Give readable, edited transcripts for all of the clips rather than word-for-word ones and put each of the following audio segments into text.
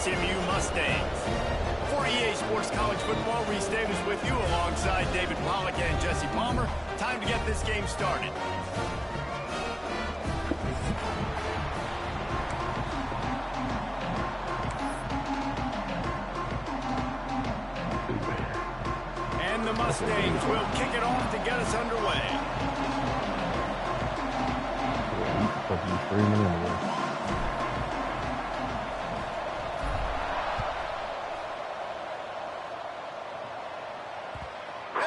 SMU Mustangs. For EA Sports College Football, Reese Davis with you alongside David Pollack and Jesse Palmer. Time to get this game started. And the Mustangs will kick it off to get us underway.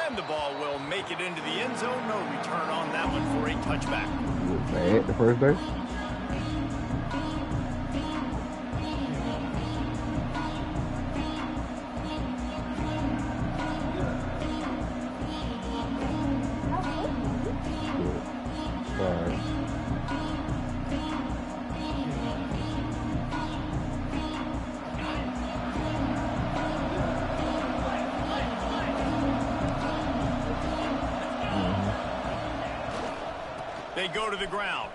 And the ball will make it into the end zone. No return on that one for a touchback. Bad the first day. They go to the ground.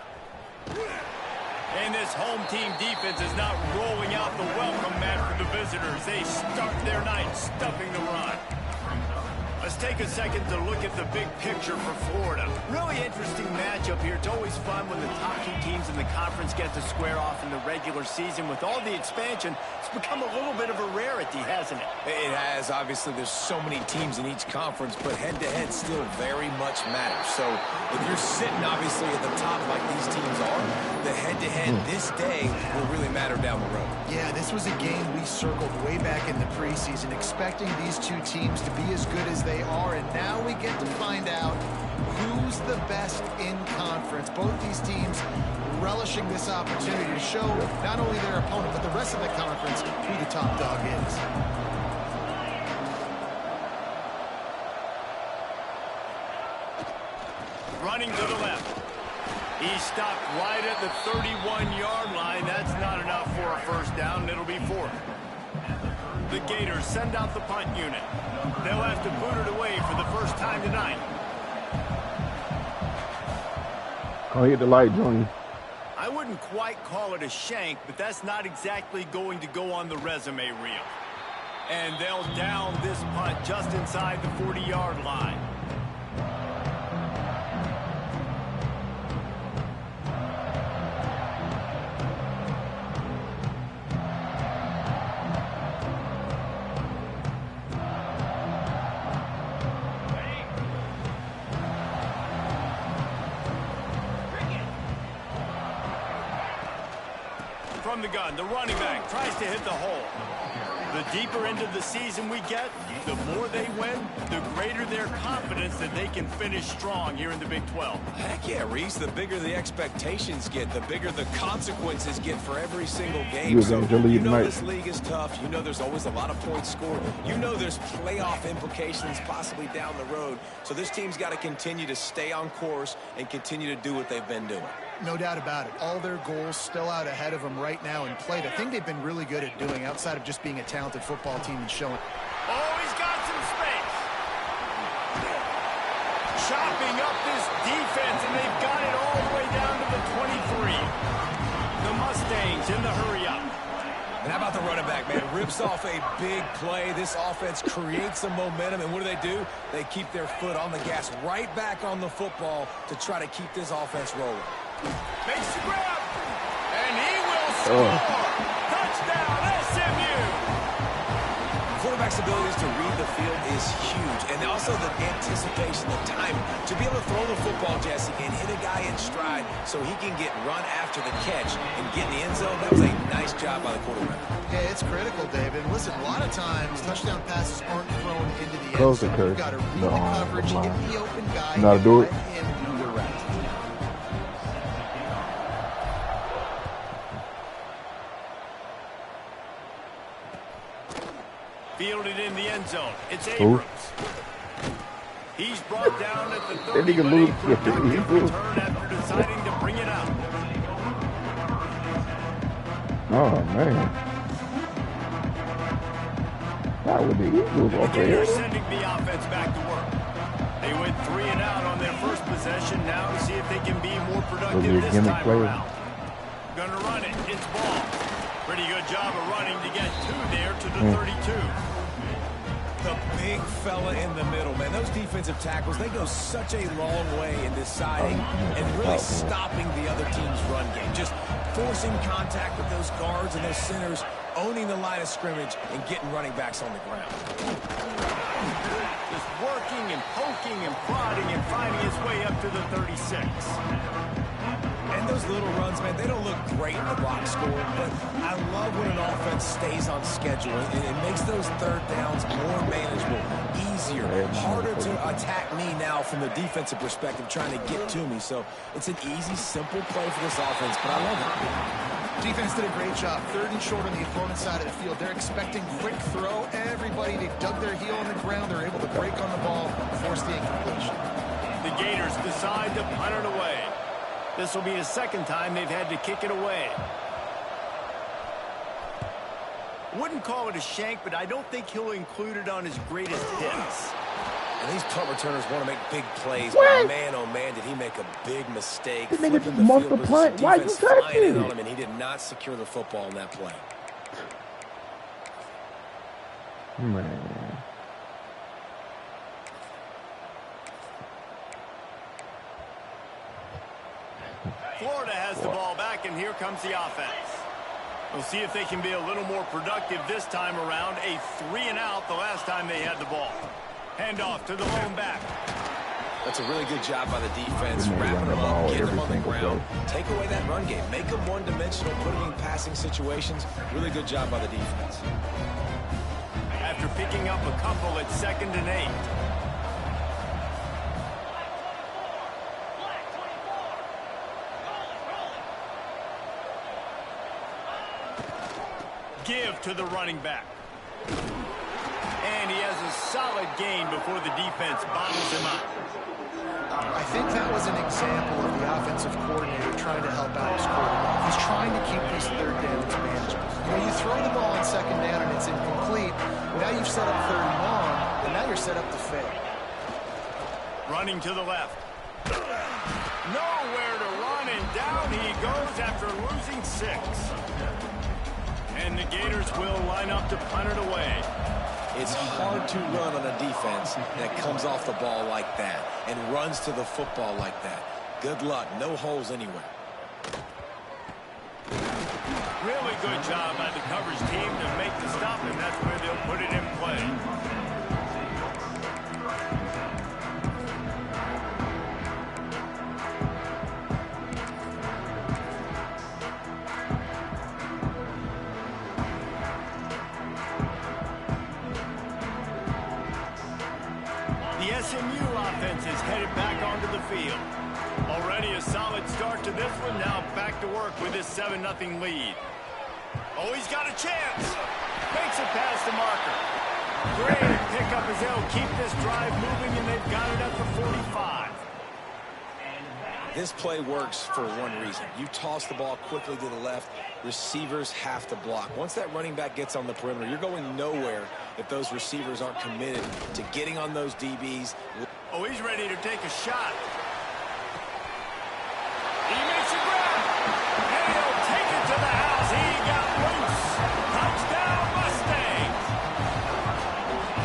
And this home team defense is not rolling out the welcome mat for the visitors. They start their night stuffing the run. Let's take a second to look at the big picture for Florida. Really interesting matchup here. It's always fun when the top two teams in the conference get to square off in the regular season. With all the expansion, it's become a little bit of a rarity, hasn't it? It has. Obviously, there's so many teams in each conference, but head-to-head still very much matters. So if you're sitting, obviously, at the top like these teams are, the head-to-head this day will really matter down the road. Yeah, this was a game we circled way back in the preseason, expecting these two teams to be as good as they are, and now we get to find out who's the best in conference. Both these teams relishing this opportunity to show not only their opponent, but the rest of the conference who the top dog is. Running to the left. He stopped right at the 31-yard line. That's not enough for a first down. It'll be fourth. The Gators send out the punt unit. They'll have to boot it away for the first time tonight. Oh, hit the light, Johnny. I wouldn't quite call it a shank, but that's not exactly going to go on the resume reel. And they'll down this punt just inside the 40-yard line. From the gun, the running back tries to hit the hole. The deeper into the season we get, the more they win, the greater their confidence that they can finish strong here in the Big 12. Heck yeah, Reese. The bigger the expectations get, the bigger the consequences get for every single game. So you know this league is tough. You know there's always a lot of points scored. You know there's playoff implications possibly down the road. So this team's got to continue to stay on course and continue to do what they've been doing. No doubt about it. All their goals still out ahead of them right now in play. The thing they've been really good at doing outside of just being a talented football team and showing. Oh, he's got some space. Chopping up this defense, and they've got it all the way down to the 23. The Mustangs in the hurry up. And how about the running back, man? Rips off a big play. This offense creates some momentum, and what do? They keep their foot on the gas right back on the football to try to keep this offense rolling. Makes the grab, and he will score. Touchdown, SMU. Quarterback's abilities to read the field is huge, and also the anticipation, the timing. To be able to throw the football, Jesse, and hit a guy in stride so he can get run after the catch and get in the end zone, that was a nice job by the quarterback. Yeah, it's critical, David. Listen, a lot of times touchdown passes aren't thrown into the end zone. You've got to read the coverage, hit the open guy, and let him do the rest. Fielded in the end zone. It's Abrams. He's brought down at the 30, but a productive return after deciding to bring it out. Oh, man. That would be Eagles off there. Sending the offense back to work. They went 3 and out on their first possession. Now to see if they can be more productive this time around. Gonna run it. It's ball. Pretty good job of running to get the 32. The big fella in the middle, man. Those defensive tackles, they go such a long way in deciding and really stopping the other team's run game. Just forcing contact with those guards and those centers, owning the line of scrimmage, and getting running backs on the ground. Just working and poking and prodding and finding his way up to the 36. And those little runs, man, they don't look great in the box score, but I love when an offense stays on schedule, and it makes those third downs more manageable, easier, harder to attack me now from the defensive perspective, trying to get to me. So it's an easy, simple play for this offense, but I love it. Defense did a great job. 3rd and short on the opponent's side of the field. They're expecting quick throw. Everybody, they dug their heel on the ground. They're able to break on the ball, force the incompletion. The Gators decide to punt it away. This will be the 2nd time they've had to kick it away. Wouldn't call it a shank, but I don't think he'll include it on his greatest hits. And these punt returners want to make big plays, but man, oh man, did he make a big mistake. This nigga just muffed the punt. Why you touch it? On him, and he did not secure the football in that play. Man. Florida has the ball back, and here comes the offense. We'll see if they can be a little more productive this time around. A 3-and-out the last time they had the ball. Handoff to the lone back. That's a really good job by the defense. Wrapping them up, get them on the ground. Take away that run game. Make them one-dimensional, put them in passing situations. Really good job by the defense. After picking up a couple at 2nd and 8. Give to the running back. And he has a solid gain before the defense bottles him up. I think that was an example of the offensive coordinator trying to help out his quarterback. He's trying to keep these 3rd downs manageable. You know, you throw the ball on 2nd down and it's incomplete. Now you've set up 3rd and long, and now you're set up to fail. Running to the left. Nowhere to run, and down he goes after losing 6. And the Gators will line up to punt it away. It's hard to run on a defense that comes off the ball like that and runs to the football like that. Good luck. No holes anywhere. Really good job by the coverage team to make the stop, and that's where they'll put it in play. SMU offense is headed back onto the field. Already a solid start to this one. Now back to work with this 7-0 lead. Oh, he's got a chance. Makes it past the marker. Great pickup as they'll keep this drive moving, and they've got it at the 45. This play works for one reason. You toss the ball quickly to the left. Receivers have to block. Once that running back gets on the perimeter, you're going nowhere if those receivers aren't committed to getting on those DBs. Oh, he's ready to take a shot. He makes a grab. And he'll take it to the house. He got loose. Touchdown, Mustangs.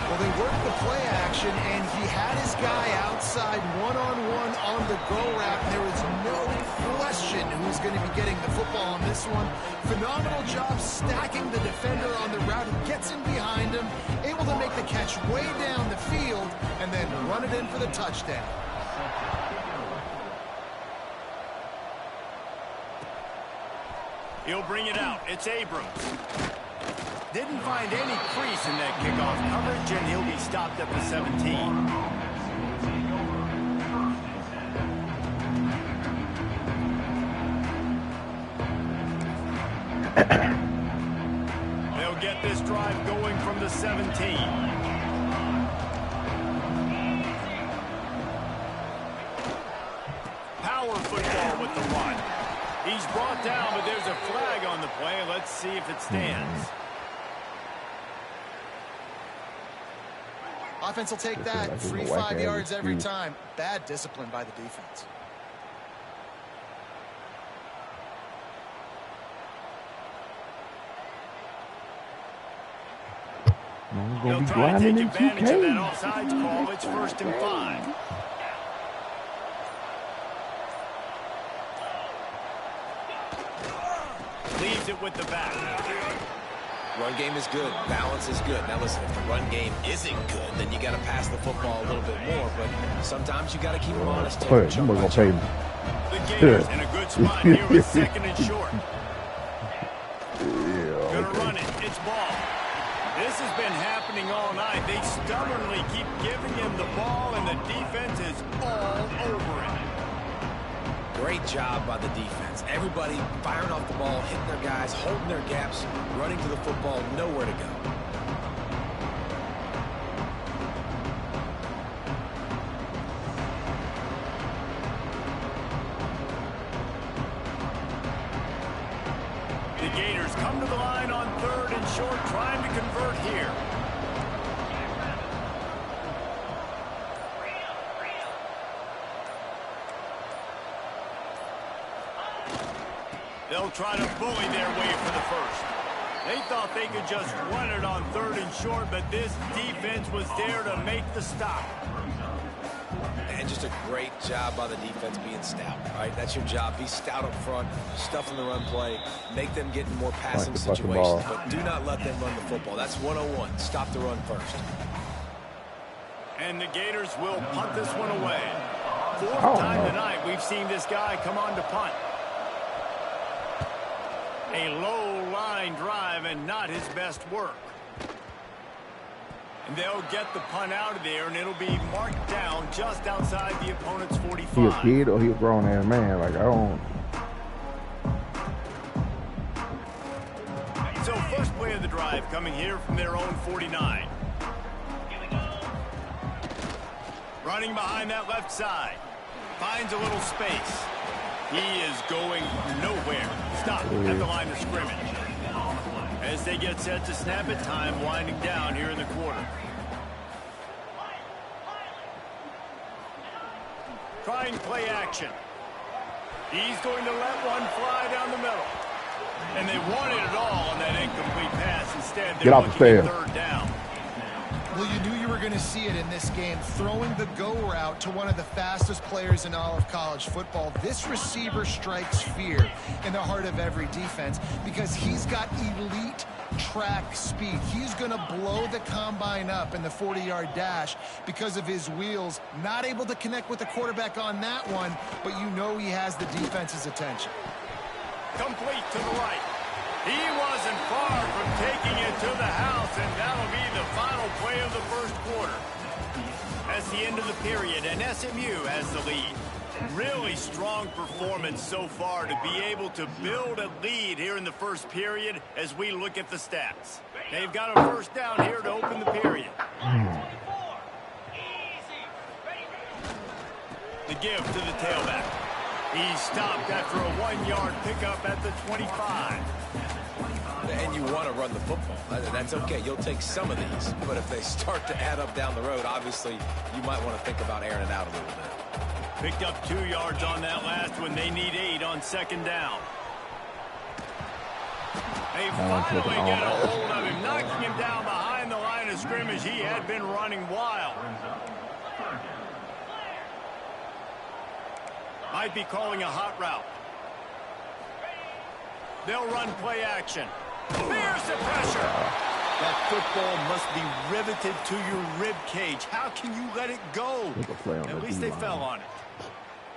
Well, they worked the play action, and he had his guy outside one-on-one on the go route. There was no question who's going to be getting the football on this one. Phenomenal job stacking the defender on the route. He gets in behind him, able to make the catch way down the field, and then run it in for the touchdown. He'll bring it out. It's Abrams. Didn't find any crease in that kickoff coverage, and he'll be stopped at the 17. They'll get this drive going from the 17. Power football with the run. He's brought down, but there's a flag on the play. Let's see if it stands. Offense will take that. Free 5 yards every time. Bad discipline by the defense. They'll try to take advantage of that offsides call. It's 1st and 5. Leaves it with the back. Run game is good. Balance is good. Now listen, if the run game isn't good, then you got to pass the football a little bit more. But sometimes you got to keep them honest. The Gators in a good spot here with 2nd and short. Gonna run it. It's ball. This has been happening all night. They stubbornly keep giving him the ball, and the defense is all over it. Great job by the defense. Everybody firing off the ball, hitting their guys, holding their gaps, running to the football, nowhere to go. The Gators come to the line on 3rd and short, trying to convert here. They'll try to bully their way for the first. They thought they could just run it on 3rd and short, but this defense was there to make the stop. And just a great job by the defense being stout, right? That's your job. Be stout up front, stuff in the run play, make them get in more passing situations, but do not let them run the football. That's 101. Stop the run first. And the Gators will punt this one away. 4th time tonight we've seen this guy come on to punt. A low line drive and not his best work. And they'll get the punt out of there, and it'll be marked down just outside the opponent's 45. He a kid or he a grown-ass man? Like, I don't... So first play of the drive coming here from their own 49. Running behind that left side. Finds a little space. He is going nowhere. Stop at the line of scrimmage. As they get set to snap it, time winding down here in the quarter. Trying play action. He's going to let one fly down the middle. And they wanted it all on that incomplete pass. Instead, they're looking at 3rd down. Well, you knew you were going to see it in this game. Throwing the go route to one of the fastest players in all of college football. This receiver strikes fear in the heart of every defense because he's got elite track speed. He's going to blow the combine up in the 40-yard dash because of his wheels. Not able to connect with the quarterback on that one, but you know he has the defense's attention. Complete to the right. He wasn't far from taking it to the house, and that'll be the final play of the first quarter. That's the end of the period, and SMU has the lead. Really strong performance so far to be able to build a lead here in the first period as we look at the stats. They've got a first down here to open the period. The give to the tailback. He's stopped after a 1-yard pickup at the 25. And you want to run the football. That's okay. You'll take some of these. But if they start to add up down the road, obviously, you might want to think about airing it out a little bit. Picked up 2 yards on that last one. They need 8 on 2nd down. They finally get a hold of him, knocking him down behind the line of scrimmage. He had been running wild. Might be calling a hot route. They'll run play action. Fierce the pressure. That football must be riveted to your rib cage. How can you let it go? At least they fell on it.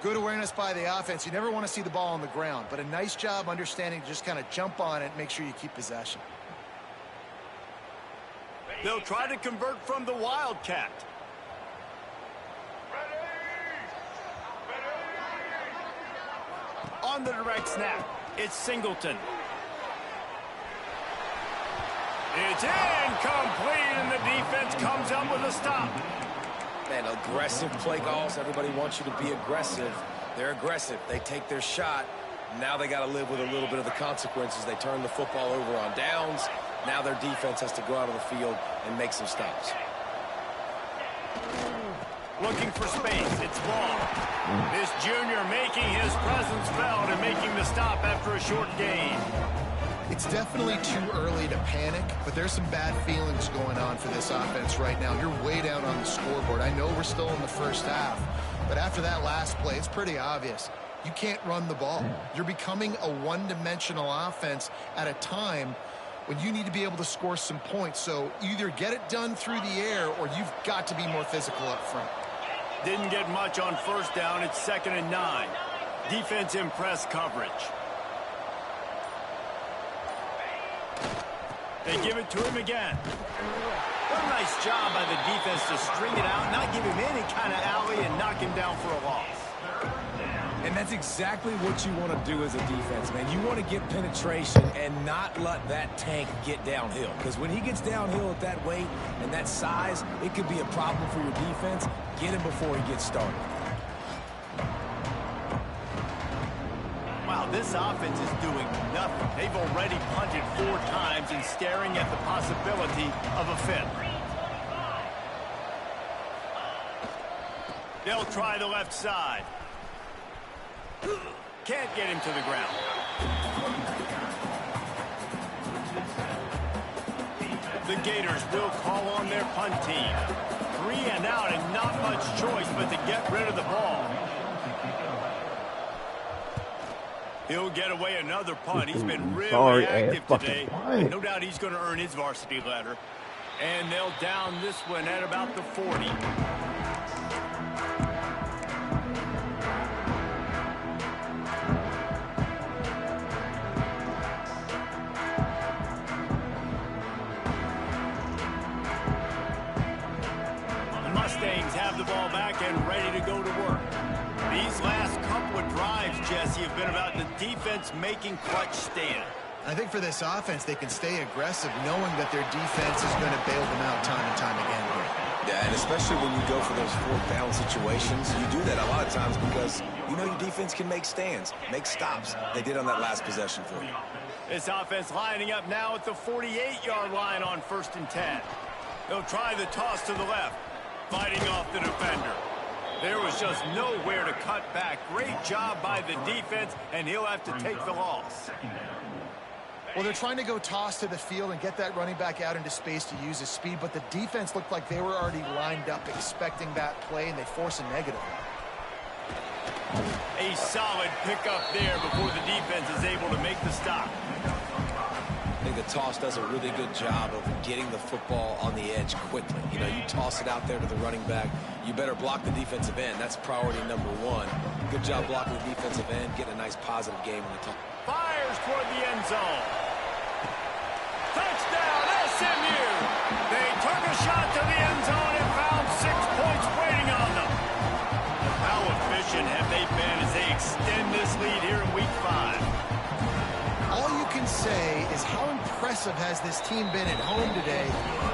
Good awareness by the offense. You never want to see the ball on the ground, but a nice job understanding to just kind of jump on it and make sure you keep possession. They'll try to convert from the Wildcat. On the direct snap, it's Singleton. It's incomplete, and the defense comes up with a stop. Man, aggressive play calls. Everybody wants you to be aggressive. They're aggressive. They take their shot. Now they got to live with a little bit of the consequences. They turn the football over on downs. Now their defense has to go out of the field and make some stops. Looking for space. It's Ball. This junior making his presence felt and making the stop after a short gain. It's definitely too early to panic, but there's some bad feelings going on for this offense right now. You're way down on the scoreboard. I know we're still in the first half, but after that last play, it's pretty obvious. You can't run the ball. You're becoming a one-dimensional offense at a time when you need to be able to score some points. So either get it done through the air or you've got to be more physical up front. Didn't get much on first down. It's 2nd and 9. Defense in press coverage. They give it to him again. What a nice job by the defense to string it out, not give him any kind of alley, and knock him down for a loss. And that's exactly what you want to do as a defense, man. You want to get penetration and not let that tank get downhill. Because when he gets downhill at that weight and that size, it could be a problem for your defense. Get him before he gets started. Wow, this offense is doing nothing. They've already punted 4 times and staring at the possibility of a 5th. They'll try the left side. Can't get him to the ground. The Gators will call on their punt team. 3 and out and not much choice but to get rid of the ball. He'll get away another punt. He's been really active today. No doubt he's going to earn his varsity letter. And they'll down this one at about the 40. Mustangs have the ball back and ready to go to work. These last couple of drives, Jesse, have been about the defense making clutch stand. I think for this offense, they can stay aggressive knowing that their defense is going to bail them out time and time again. Yeah, and especially when you go for those 4th down situations, you do that a lot of times because you know your defense can make stands, make stops. They did on that last possession for you. This offense lining up now at the 48-yard line on 1st and 10. They'll try the toss to the left. Fighting off the defender. There was just nowhere to cut back. Great job by the defense, and he'll have to take the loss. Well, they're trying to go toss to the field and get that running back out into space to use his speed, but the defense looked like they were already lined up expecting that play, and they force a negative. A solid pickup there before the defense is able to make the stop. I think the toss does a really good job of getting the football on the edge quickly. You know, you toss it out there to the running back. You better block the defensive end. That's priority number 1. Good job blocking the defensive end, getting a nice positive game in the top. Fires toward the end zone. Touchdown, SMU! They took a shot to the end zone and found 6 points waiting on them. How efficient have they been as they extend this lead here in Week 5? All you can say is how impressive has this team been at home today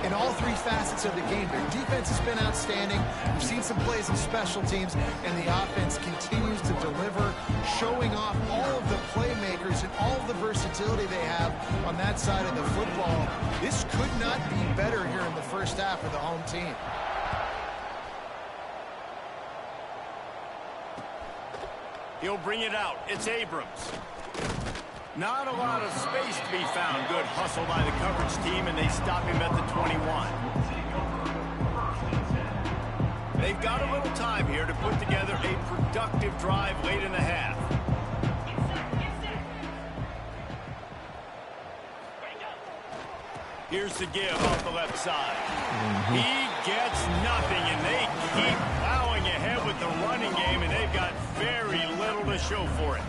in all 3 facets of the game. Their defense has been outstanding. We've seen some plays in special teams, and the offense continues to deliver, showing off all of the playmakers and all of the versatility they have on that side of the football. This could not be better here in the first half for the home team. He'll bring it out. It's Abrams. Not a lot of space to be found. Good hustle by the coverage team, and they stop him at the 21. They've got a little time here to put together a productive drive late in the half. Here's the give off the left side. He gets nothing, and they keep plowing ahead with the running game, and they've got very little to show for it.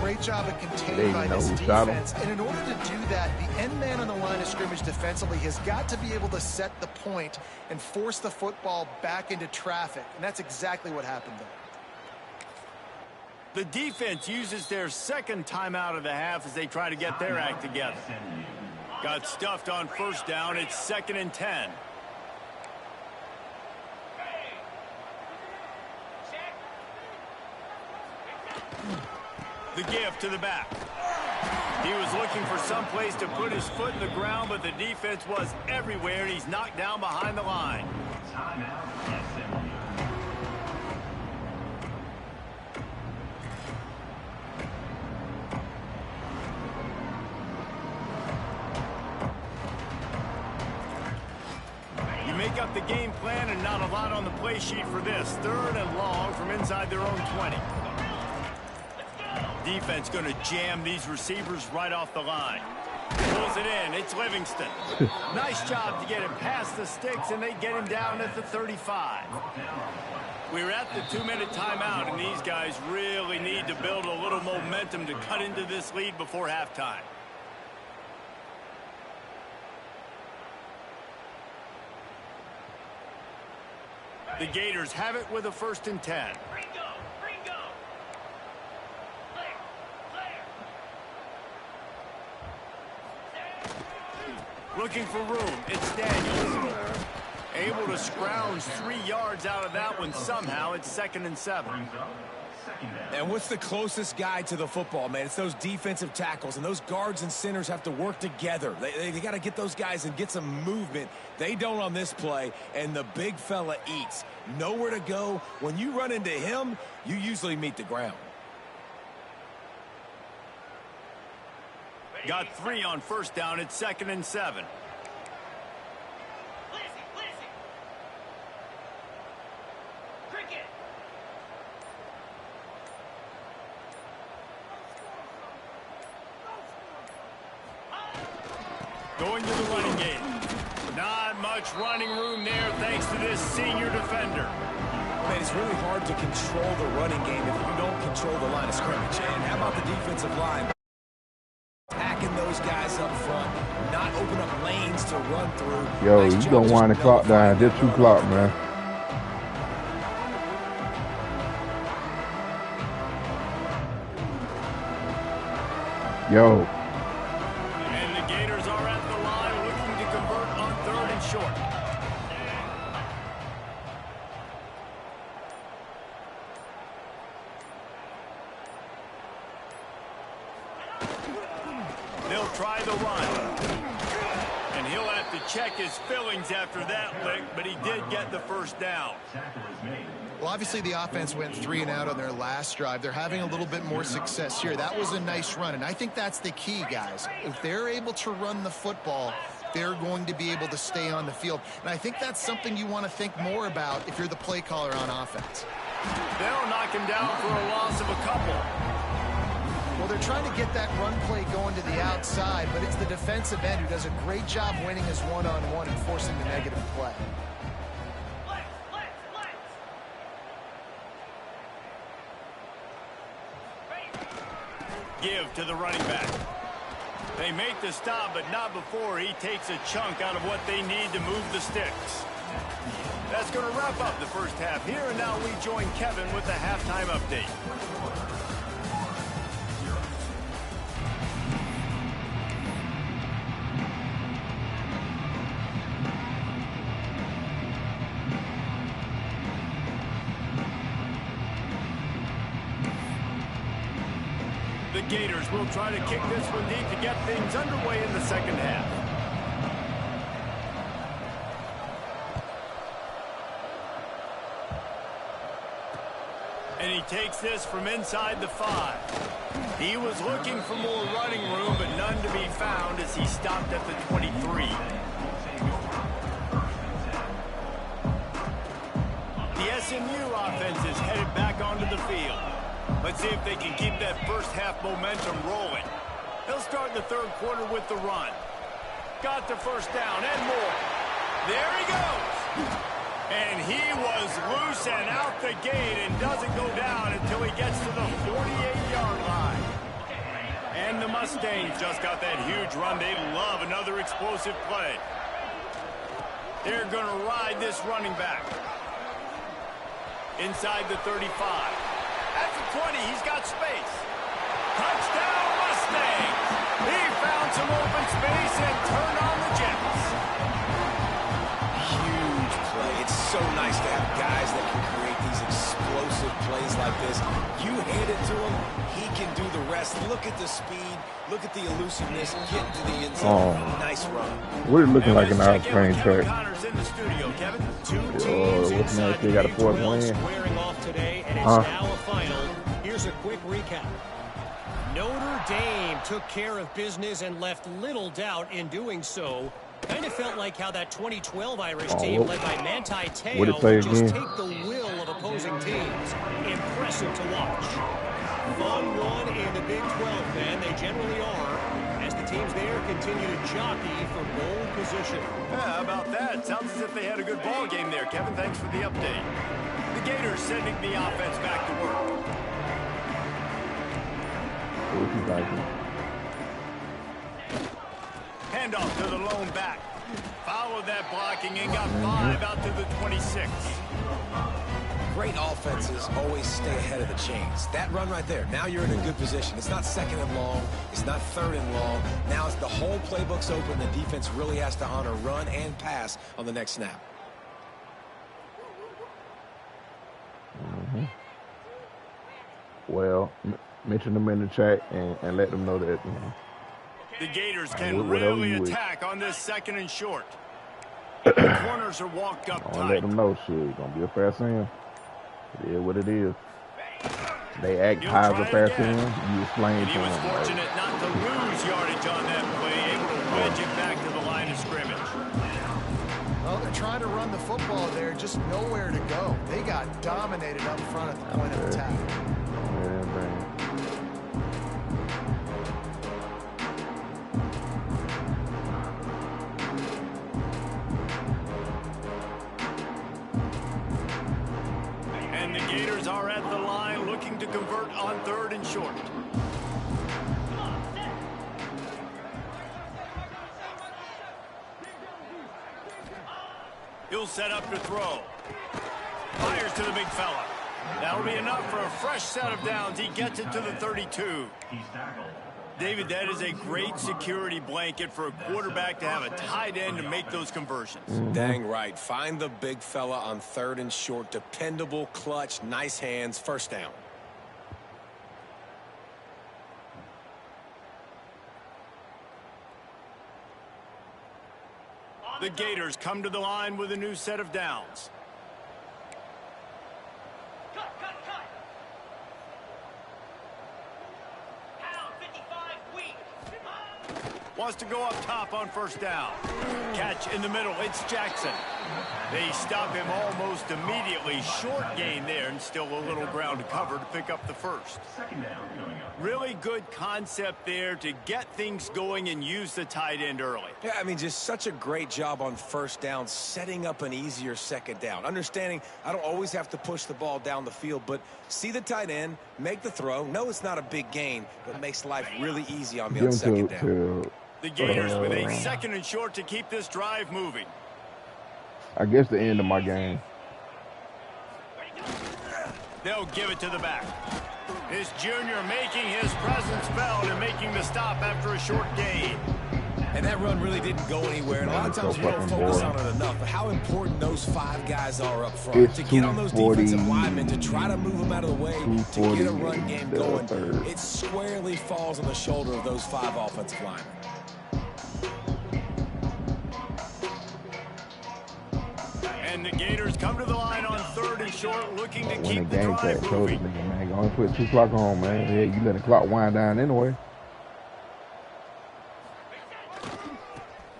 Great job of containing by this defense. And in order to do that, the end man on the line of scrimmage defensively has got to be able to set the point and force the football back into traffic. And that's exactly what happened there. The defense uses their 2nd timeout of the half as they try to get their act together. Got stuffed on 1st down. It's 2nd and 10. The give to the back. He was looking for some place to put his foot in the ground, but the defense was everywhere, and he's knocked down behind the line. shake up the game plan and not a lot on the play sheet for this. 3rd and long from inside their own 20. Defense going to jam these receivers right off the line. Pulls it in. It's Livingston. Nice job to get him past the sticks, and they get him down at the 35. We're at the 2-minute timeout, and these guys really need to build a little momentum to cut into this lead before halftime. The Gators have it with a 1st and 10. Looking for room. It's Daniels. Able to scrounge 3 yards out of that one somehow. It's 2nd and 7. And what's the closest guy to the football, man? It's those defensive tackles, and those guards and centers have to work together. They got to get those guys and get some movement. They don't on this play, and the big fella eats. Nowhere to go. When you run into him, you usually meet the ground. Got 3 on 1st down. It's 2nd and 7. Going to the running game. Not much running room there thanks to this senior defender. Man, it's really hard to control the running game if you don't control the line of scrimmage. And how about the defensive line? Attacking those guys up front, not open up lanes to run through. Yo, you gonna wind the clock down. Just 2 clock, man. Yo. And the Gators are at the line looking to convert on 3rd and short. They'll try the run. And he'll have to check his fillings after that lick, but he did get the 1st down. Well, obviously the offense went 3 and out on their last drive. They're having a little bit more success here. That was a nice run, and I think that's the key, guys. If they're able to run the football, they're going to be able to stay on the field. And I think that's something you want to think more about if you're the play caller on offense. They'll knock him down for a loss of a couple. Well, they're trying to get that run play going to the outside, but it's the defensive end who does a great job winning his one-on-one and forcing the negative play. Give to the running back. They make the stop, but not before he takes a chunk out of what they need to move the sticks. That's going to wrap up the 1st half here, and now we join Kevin with the halftime update. The Gators will try to kick this one deep to get things underway in the 2nd half. And he takes this from inside the 5. He was looking for more running room, but none to be found as he stopped at the 23. The SMU offense is headed back onto the field. Let's see if they can keep that 1st half momentum rolling. They'll start the 3rd quarter with the run. Got the 1st down and more. There he goes. And he was loose and out the gate and doesn't go down until he gets to the 48-yard line. And the Mustangs just got that huge run. They love another explosive play. They're going to ride this running back. Inside the 35. At the 20, he's got space. Touchdown, Mustangs! He found some open space and turned on the Jets. Huge play. It's so nice to have guys that can create these explosive plays like this. You hand it to him, he can do the rest. Look at the speed. Look at the elusiveness. Get to the end zone. Nice run. What is it looking like in the out-of-train track? In the studio, Kevin. What's next? They got a 4th win. Squaring off today, and it's now a final. Here's a quick recap. Notre Dame took care of business and left little doubt in doing so. Kind of felt like how that 2012 Irish team led by Manti Te'o What did it say just again? take the will of opposing teams. Impressive to watch. Fun one in the Big 12, man. They generally are, as the teams there continue to jockey for goal position. Yeah, how about that? Sounds as if they had a good ball game there, Kevin. Thanks for the update. The Gators sending the offense back to work. Handoff to the lone back. Followed that blocking and got 5 out to the 26. Great offenses always stay ahead of the chains. That run right there, now you're in a good position. It's not second and long. It's not third and long. Now it's the whole playbook's open. The defense really has to honor run and pass on the next snap. Well, mention them in the chat and let them know that, you know. The Gators can really attack on this 2nd and short. The corners are walked up tight. Let them know, shit, it's going to be a fast end. It is what it is. They act high as a fast end. You explain to them. He was fortunate not to lose yardage on that play, able to wedge it back to the line of scrimmage. Well, they're trying to run the football there, just nowhere to go. They got dominated up front at the point of attack. And the Gators are at the line looking to convert on 3rd and short. He'll set up to throw. Fires to the big fella. That'll be enough for a fresh set of downs. He gets it to the 32. David, that is a great security blanket for a quarterback to have a tight end to make those conversions. Dang right. Find the big fella on 3rd and short. Dependable, clutch, nice hands, first down. The Gators come to the line with a new set of downs. Wants to go up top on 1st down. Catch in the middle. It's Jackson. They stop him almost immediately. Short gain there, and still a little ground to cover to pick up the 1st. Really good concept there to get things going and use the tight end early. Yeah, I mean, just such a great job on 1st down, setting up an easier 2nd down. Understanding I don't always have to push the ball down the field, but see the tight end, make the throw. No, it's not a big gain, but makes life really easy on me on 2nd down. The Gators with a 2nd and short to keep this drive moving. I guess the end of my game. They'll give it to the back. This junior making his presence felt and making the stop after a short gain. And that run really didn't go anywhere. And a lot of times we don't focus on it enough. But how important those 5 guys are up front. To get on those defensive linemen, to try to move them out of the way, to get a run game going. It squarely falls on the shoulder of those 5 offensive linemen. And the Gators come to the line on 3rd and short, looking to keep the game drive moving. Man, only put 2 clock on, man. Yeah, you let the clock wind down anyway.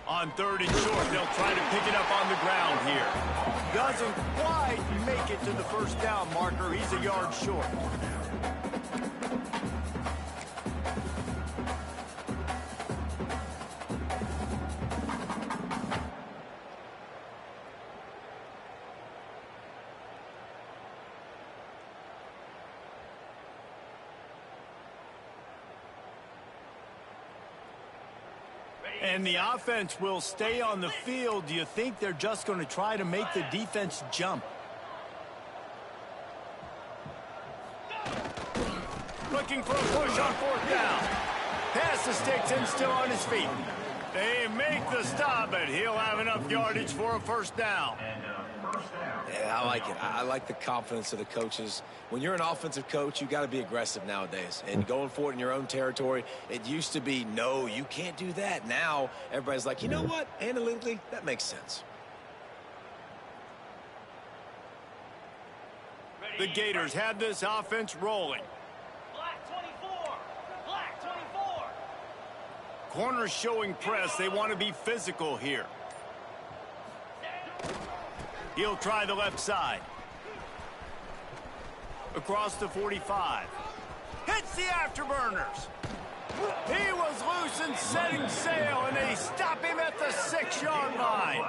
On 3rd and short, they'll try to pick it up on the ground here. Doesn't quite make it to the 1st down marker. He's a yard short. And the offense will stay on the field. Do you think they're just going to try to make the defense jump? Looking for a push on 4th down. Pass the sticks and still on his feet. They make the stop, but he'll have enough yardage for a 1st down. Yeah, I like it. I like the confidence of the coaches. When you're an offensive coach, you got to be aggressive nowadays. And going for it in your own territory, it used to be, no, you can't do that. Now, everybody's like, you know what? Analytically, that makes sense. The Gators have this offense rolling. Corners showing press. They want to be physical here. He'll try the left side. Across the 45. Hits the afterburners. He was loose and setting sail, and they stop him at the 6-yard line.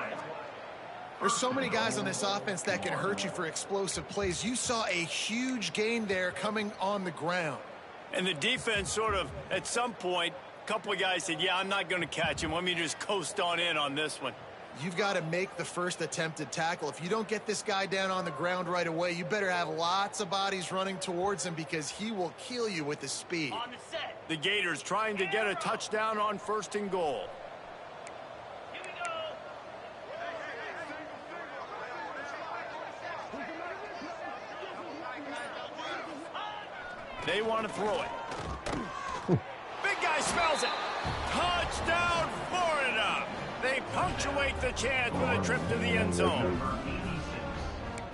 There's so many guys on this offense that can hurt you for explosive plays. You saw a huge gain there coming on the ground. And the defense sort of, at some point, a couple of guys said, yeah, I'm not going to catch him. Let me just coast on in on this one. You've got to make the first attempted tackle. If you don't get this guy down on the ground right away, you better have lots of bodies running towards him because he will kill you with his speed. On the set. The Gators trying to get a touchdown on 1st and goal. Here we go. They want to throw it. Big guy smells it. Touchdown, Florida. They punctuate the chance with a trip to the end zone.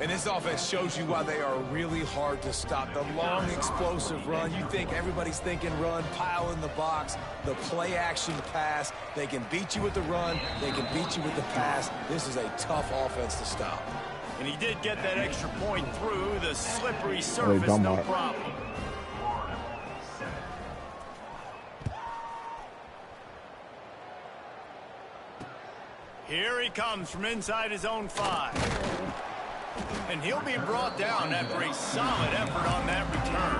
And this offense shows you why they are really hard to stop. The long, explosive run. You think everybody's thinking run, pile in the box. The play-action pass. They can beat you with the run. They can beat you with the pass. This is a tough offense to stop. And he did get that extra point through the slippery surface, no problem. Here he comes from inside his own 5. And he'll be brought down after a solid effort on that return.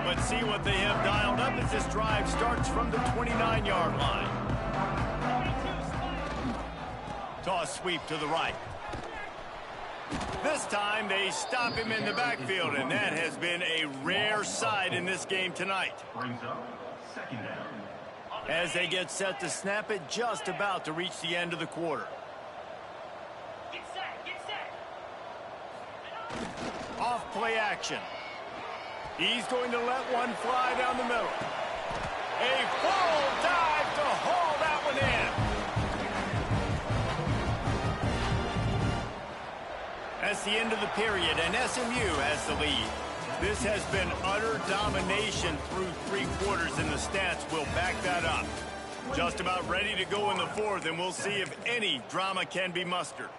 Let's see what they have dialed up as this drive starts from the 29-yard line. Toss sweep to the right. This time they stop him in the backfield, and that has been a rare sight in this game tonight. As they get set to snap it, just about to reach the end of the quarter. Get set, get set. Off play action. He's going to let one fly down the middle. A full dive to haul that one in. That's the end of the period, and SMU has the lead. This has been utter domination through 3 quarters, and the stats will back that up. Just about ready to go in the 4th, and we'll see if any drama can be mustered.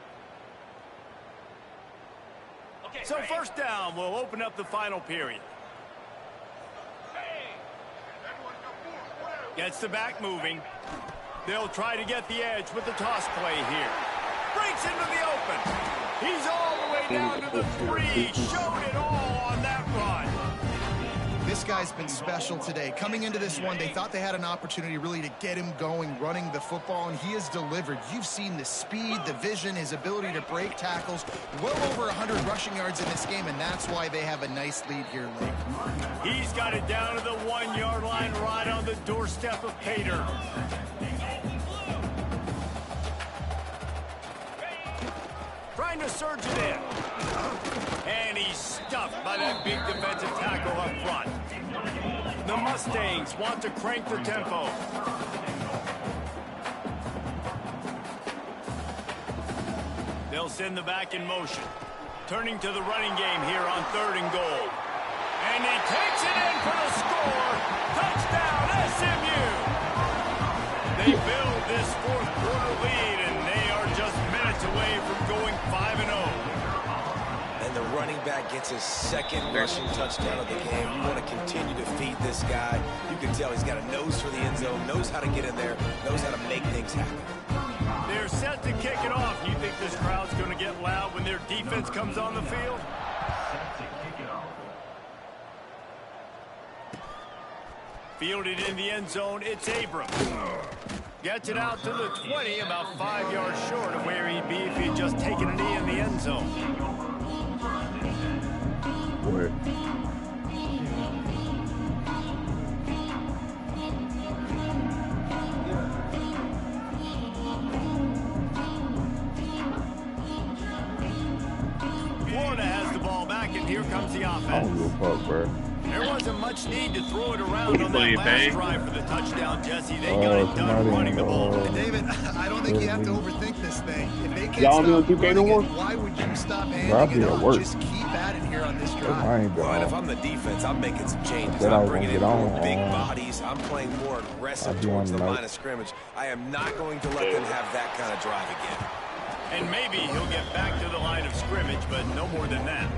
Okay, So 1st down will open up the final period. Gets the back moving. They'll try to get the edge with the toss play here. Breaks into the open. He's all the way down to the 3. Showed it all on that run. This guy's been special today. Coming into this one, they thought they had an opportunity really to get him going, running the football, and he has delivered. You've seen the speed, the vision, his ability to break tackles. Well over 100 rushing yards in this game, and that's why they have a nice lead here late. He's got it down to the 1-yard line right on the doorstep of Pater. Trying to surge it in. And he's stuffed by that big defensive tackle up front. The Mustangs want to crank the tempo. They'll send the back in motion. Turning to the running game here on 3rd and goal. And he takes it in for the score. Touchdown, SMU. They build this 4th quarter lead, and they are just minutes away from going 5-0. And the running back gets his 2nd rushing touchdown of the game. You want to continue to feed this guy. You can tell he's got a nose for the end zone, knows how to get in there, knows how to make things happen. They're set to kick it off. You think this crowd's going to get loud when their defense comes on the field? Fielded in the end zone, it's Abrams. Gets it out to the 20, about 5 yards short of where he'd be if he'd just taken a knee in the end zone. Word. Florida has the ball back, and here comes the I don't offense. give a fuck, bro. There wasn't much need to throw it around on that last drive for the touchdown, Jesse. They got it done running the ball. David, I don't think you have to overthink this thing. If they can't stop running it, why would you stop handing it off? Just keep at it here on this drive. Well, and if I'm the defense, I'm making some changes. I'm bringing in more big bodies. I'm playing more aggressive towards the line of scrimmage. I am not going to let them have that kind of drive again. And maybe he'll get back to the line of scrimmage, but no more than that.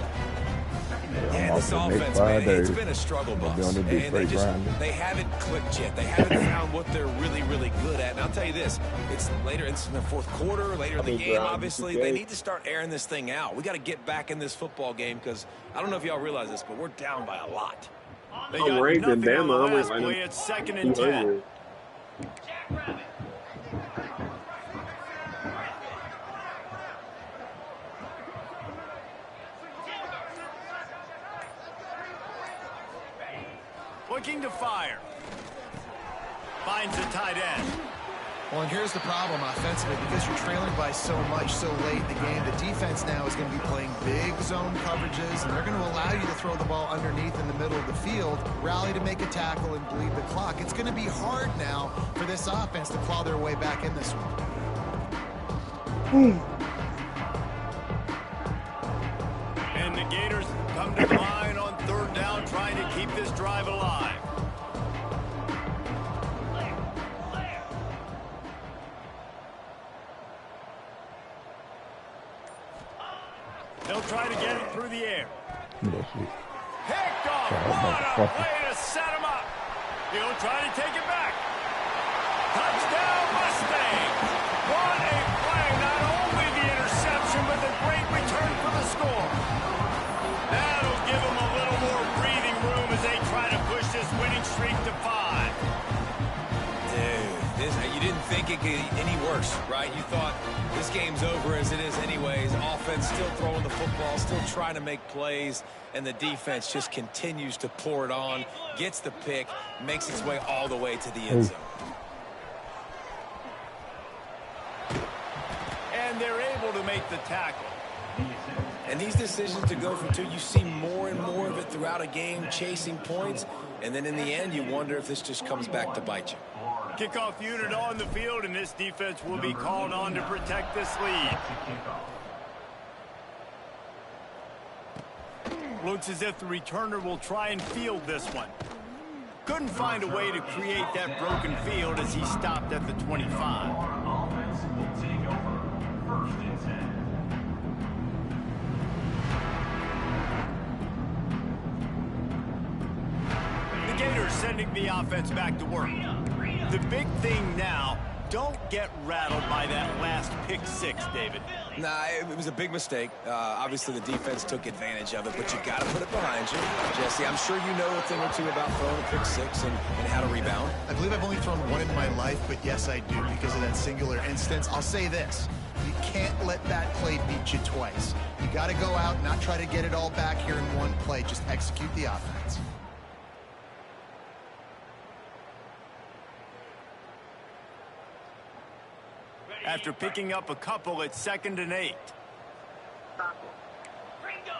Yeah, this offense, man, it's been a struggle bus. And they haven't clicked yet. They haven't found what they're really, really good at. And I'll tell you this, it's later in the fourth quarter, later in the game, obviously. They need to start airing this thing out. We got to get back in this football game because I don't know if y'all realize this, but we're down by a lot. They got nothing on the last play. It's 2nd and 10. Looking to fire. Finds the tight end. Well, and here's the problem offensively. Because you're trailing by so much so late in the game, the defense now is going to be playing big zone coverages, and they're going to allow you to throw the ball underneath in the middle of the field, rally to make a tackle, and bleed the clock. It's going to be hard now for this offense to claw their way back in this one. And the Gators come to line on 3rd down, trying to keep this drive alive. They'll try to get it through the air. Picked off. What a way to set him up. He'll try to take it back. Touchdown, Mustangs. What a play. Not only the interception, but the great return for the score. That'll give them a little more breathing room as they try to push this winning streak to 5. Dude, you didn't think it could get any worse, right? You thought this game's over as it is anyways. Offense still throwing the football, still trying to make plays, and the defense just continues to pour it on, gets the pick, makes its way all the way to the end zone. And they're able to make the tackle. And these decisions to go for 2, you see more and more of it throughout a game, chasing points, and then in the end, you wonder if this just comes back to bite you. Kickoff unit on the field, and this defense will be called on to protect this lead. Looks as if the returner will try and field this one. Couldn't find a way to create that broken field as he stopped at the 25. The Gators sending the offense back to work. The big thing now, don't get rattled by that last pick 6, David. Nah, it was a big mistake. Obviously, the defense took advantage of it, but you got to put it behind you. Jesse, I'm sure you know a thing or two about throwing a pick 6 and how to rebound. I believe I've only thrown one in my life, but yes, I do because of that singular instance. I'll say this. You can't let that play beat you twice. You got to go out and not try to get it all back here in one play. Just execute the offense. After picking up a couple, it's 2nd and 8. Gringo.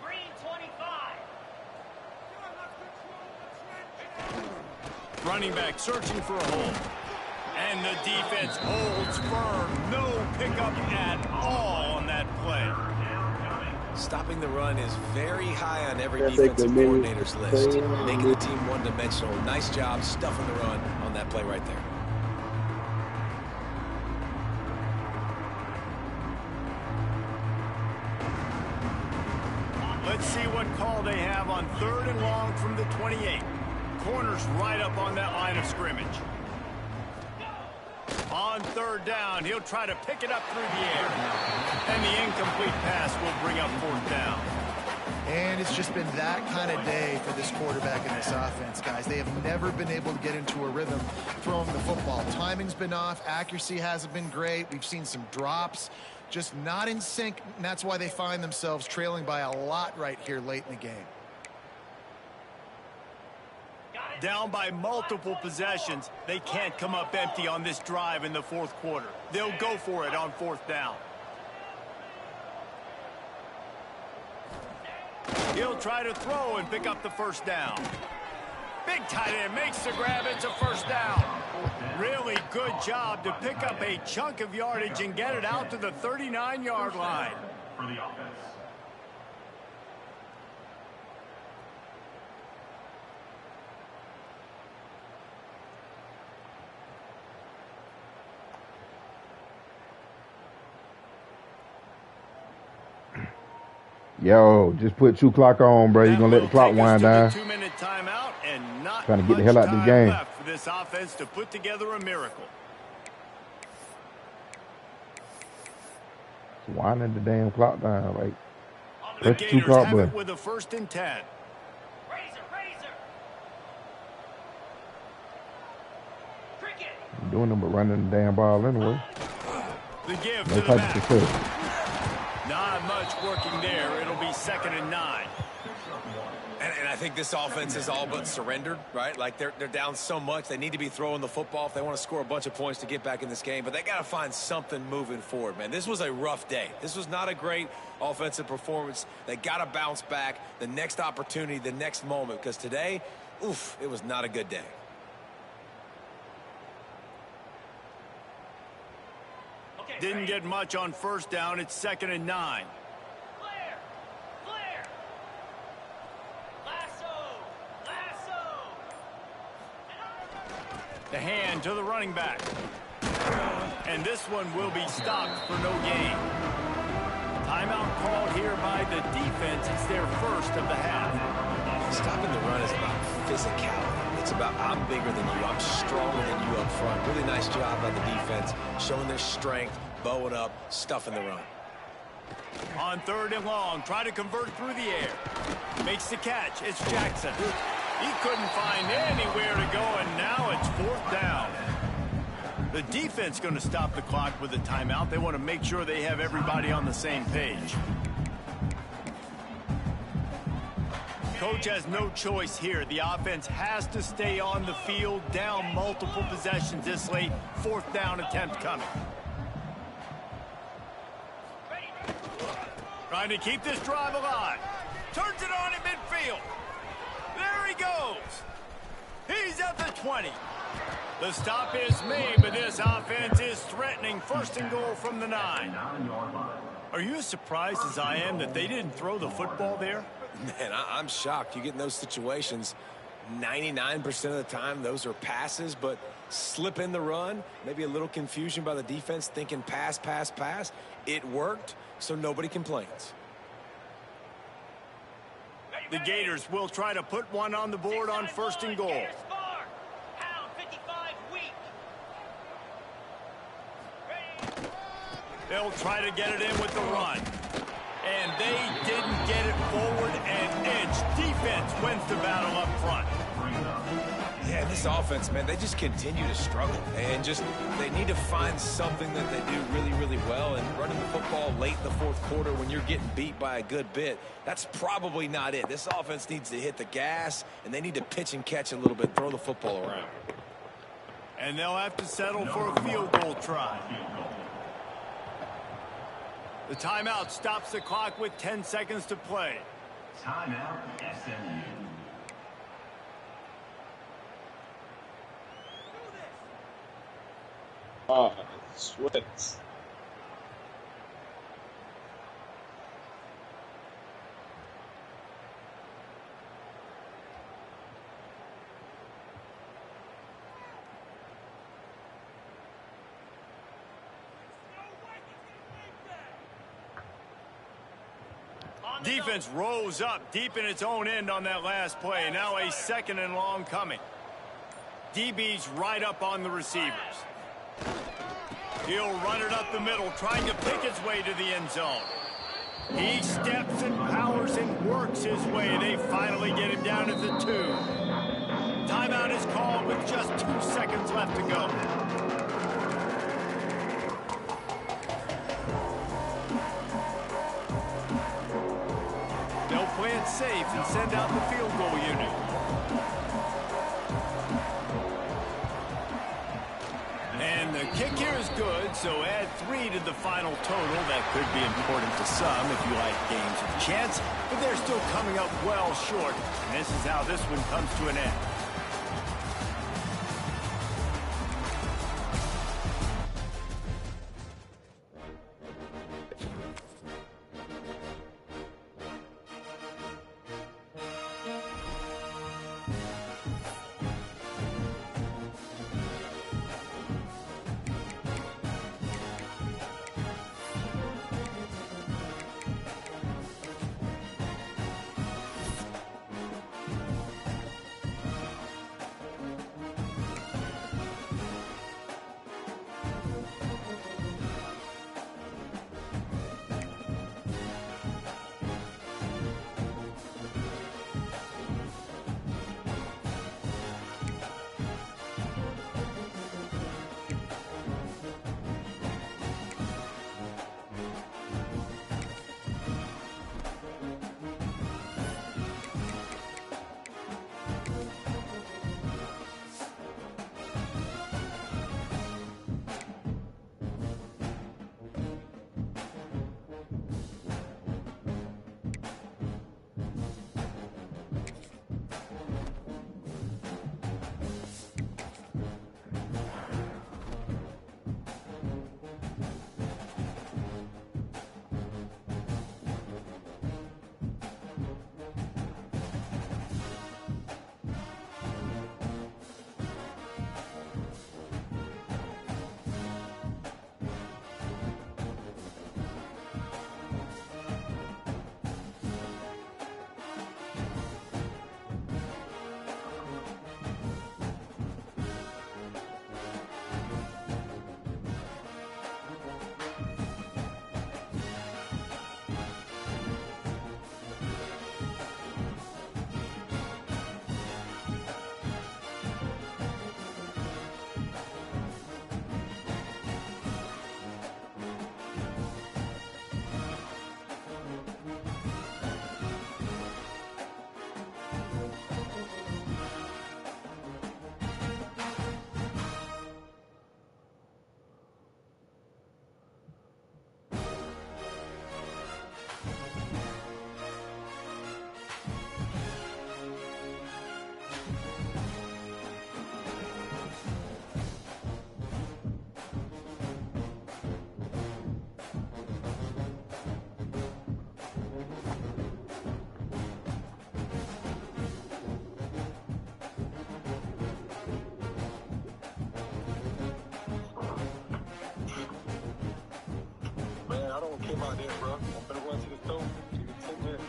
Green 25. Running back searching for a hole. And the defense holds firm. No pickup at all on that play. Stopping the run is very high on every defensive coordinator's list. Making the team one-dimensional. Nice job stuffing the run on that play right there. Let's see what call they have on 3rd and long from the 28. Corner's right up on that line of scrimmage. On 3rd down, he'll try to pick it up through the air. And the incomplete pass will bring up 4th down. And it's just been that kind of day for this quarterback and this offense, guys. They have never been able to get into a rhythm throwing the football. Timing's been off. Accuracy hasn't been great. We've seen some drops. Just not in sync, and that's why they find themselves trailing by a lot right here late in the game. Down by multiple possessions, they can't come up empty on this drive in the 4th quarter. They'll go for it on 4th down. He'll try to throw and pick up the first down. Big tight end makes the grab. It's a first down. Really good job to pick up a chunk of yardage and get it out to the 39-yard line. For the offense. Yo, just put 2 clock on, bro. You're going to let the clock wind down. 2-minute timeout and not trying to get the hell out of this game. Left for this offense to put together a miracle. It's winding the damn clock down. Like, the press the 2 Gators clock have it button. with a 1st and 10. Razor. Cricket. I'm doing them but running the damn ball anyway. The give No to the type of back. success. Not much working there. It'll be 2nd and 9. And I think this offense is all but surrendered, right? Like they're down so much. They need to be throwing the football if they want to score a bunch of points to get back in this game. But they got to find something moving forward, man. This was a rough day. This was not a great offensive performance. They got to bounce back the next opportunity, the next moment. Because today, oof, it was not a good day. Okay, Didn't ready. get much on 1st down. It's 2nd and 9. Flare. Lasso. The hand to the running back. And this one will be stopped for no gain. Timeout called here by the defense. It's their 1st of the half. Stopping the run is about physicality. It's about I'm bigger than you. I'm stronger than you up front. Really nice job by the defense, showing their strength, bowing up, stuffing the run. On 3rd and long, try to convert through the air. Makes the catch. It's Jackson. He couldn't find anywhere to go, and now it's 4th down. The defense going to stop the clock with a timeout. They want to make sure they have everybody on the same page. Coach has no choice here. The offense has to stay on the field, down multiple possessions this late. 4th down attempt coming. Trying to keep this drive alive. Turns it on in midfield. There he goes. He's at the 20. The stop is made, but this offense is threatening 1st and goal from the 9. Are you as surprised as I am that they didn't throw the football there? Man, I'm shocked. You get in those situations, 99% of the time, those are passes, but slip in the run, maybe a little confusion by the defense, thinking pass. It worked, so nobody complains. The Gators will try to put one on the board on 1st and goal. Pound 55 weak. They'll try to get it in with the run. And they didn't get it forward an inch. Defense wins the battle up front. Yeah, this offense, man, they just continue to struggle. And they need to find something that they do really, really well. And running the football late in the 4th quarter when you're getting beat by a good bit, that's probably not it. This offense needs to hit the gas, and they need to pitch and catch a little bit, throw the football around. And they'll have to settle for a field goal try. The timeout stops the clock with 10 seconds to play. Timeout, SMU. Sweat. Defense rose up deep in its own end on that last play. Now a 2nd and long coming. DB's right up on the receivers. He'll run it up the middle, trying to pick his way to the end zone. He steps and powers and works his way. They finally get him down at the 2. Timeout is called with just 2 seconds left to go. They'll play it safe and send out the field goal unit. And the kick here is good, So add 3 to the final total. That could be important to some if you like games with chance, but they're still coming up well short. And this is how this one comes to an end.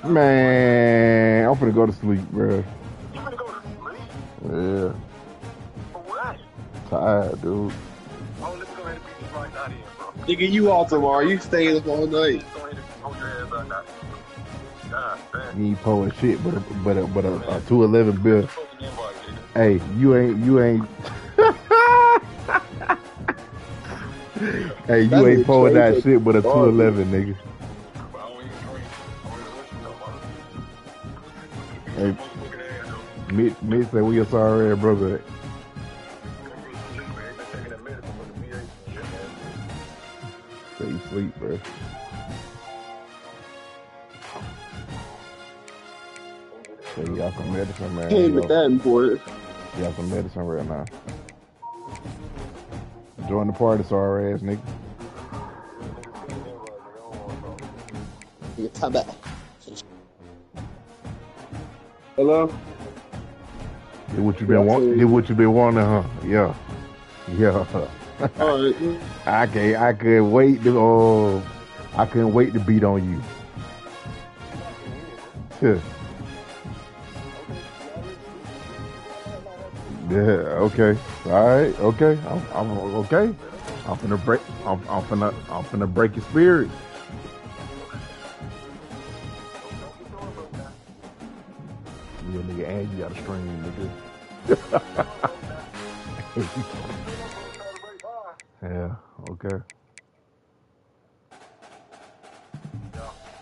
Man, I'm finna go to sleep, bro. You finna go to sleep? Yeah. For what? Tired, dude. Oh, let's go ahead and beat this right now, then, bro. Nigga, you off tomorrow. You staying up all night. Let's go ahead and hold your ass right now. God, man. You ain't pulling shit, but a 211 bill. Hey, you ain't. Hey, you ain't pulling that shit, but a 211, nigga. Hey, Mitch said we a sorry brother. Stay sleep, bro. So you got some medicine, man. Came with that important. You got some medicine right now. Join the party, sorry ass nigga. Come back. Hello? Did what you been wanting? Did what you been wanting, huh? Yeah. Yeah. All right. I couldn't wait to I couldn't wait to beat on you. Yeah. Yeah, okay. All right, okay. I'm okay. I'm finna break your spirit. Yeah, nigga, and you got a stream, nigga. Yeah, okay.